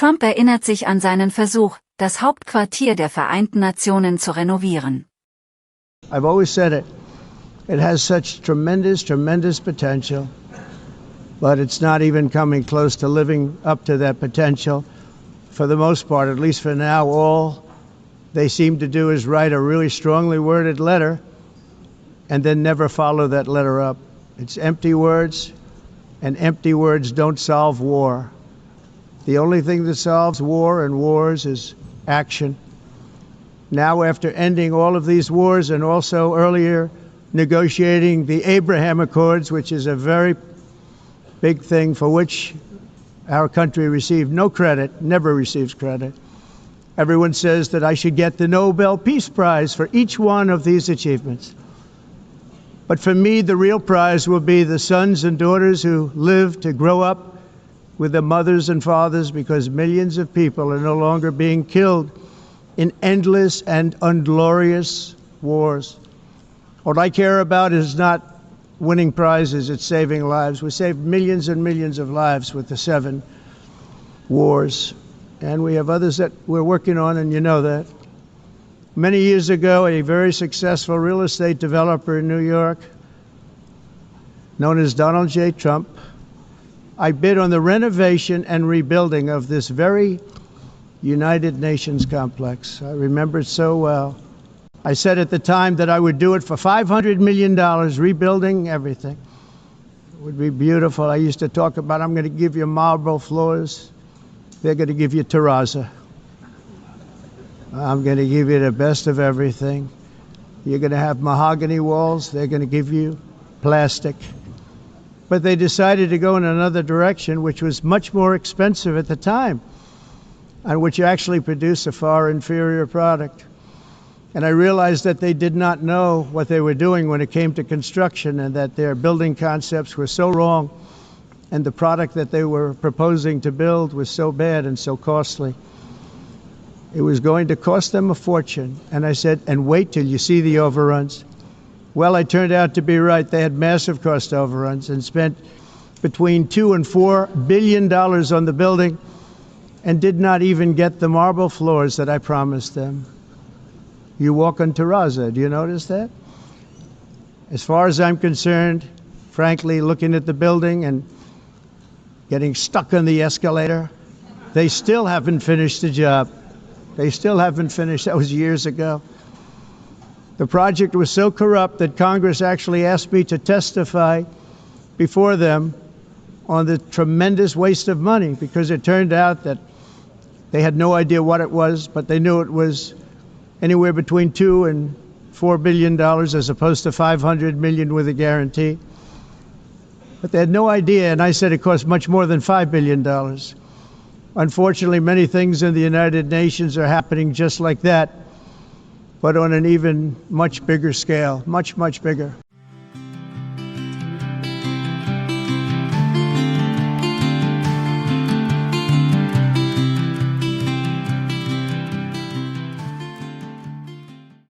Trump erinnert sich an seinen Versuch, das Hauptquartier der Vereinten Nationen zu renovieren. I've always said it. It has such tremendous potential, but it's not even coming close to living up to that potential. For the most part, at least for now, all they seem to do is write a really strongly worded letter and then never follow that letter up. It's empty words, and empty words don't solve war. The only thing that solves war and wars is action. Now, after ending all of these wars and also earlier negotiating the Abraham Accords, which is a very big thing for which our country received no credit, never receives credit. Everyone says that I should get the Nobel Peace Prize for each one of these achievements. But for me, the real prize will be the sons and daughters who live to grow up with their mothers and fathers, because millions of people are no longer being killed in endless and unglorious wars. What I care about is not winning prizes, it's saving lives. We saved millions and millions of lives with the 7 wars. And we have others that we're working on, and you know that. Many years ago, a very successful real estate developer in New York, known as Donald J. Trump, I bid on the renovation and rebuilding of this very United Nations complex. I remember it so well. I said at the time that I would do it for $500 million, rebuilding everything. It would be beautiful. I used to talk about, I'm going to give you marble floors. They're going to give you terrazzo. I'm going to give you the best of everything. You're going to have mahogany walls. They're going to give you plastic. But they decided to go in another direction, which was much more expensive at the time, and which actually produced a far inferior product. And I realized that they did not know what they were doing when it came to construction, and that their building concepts were so wrong, and the product that they were proposing to build was so bad and so costly. It was going to cost them a fortune. And I said, and wait till you see the overruns. Well, I turned out to be right. They had massive cost overruns and spent between $2 and $4 billion on the building and did not even get the marble floors that I promised them. You walk on terrazzo. Do you notice that? As far as I'm concerned, frankly, looking at the building and getting stuck on the escalator, they still haven't finished the job. They still haven't finished. That was years ago. The project was so corrupt that Congress actually asked me to testify before them on the tremendous waste of money, because it turned out that they had no idea what it was, but they knew it was anywhere between $2 and $4 billion as opposed to 500 million with a guarantee. But they had no idea, and I said it cost much more than $5 billion. Unfortunately, many things in the United Nations are happening just like that, but on an even much bigger scale, much bigger.